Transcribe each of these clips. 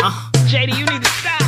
JD, you need to stop.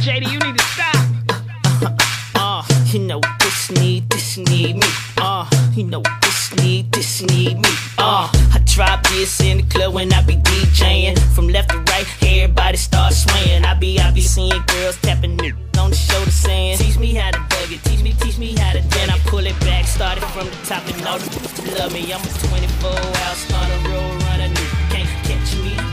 JD, you need to stop. You know this need me. You know this need me. I drop this in the club when I be DJing. From left to right, everybody start swaying. I be seeing girls tapping on the shoulder saying, teach me how to bug it, teach me how to. Then I pull it back, started from the top and all the love me. I'm a 24-hour on the road runner, can't catch me.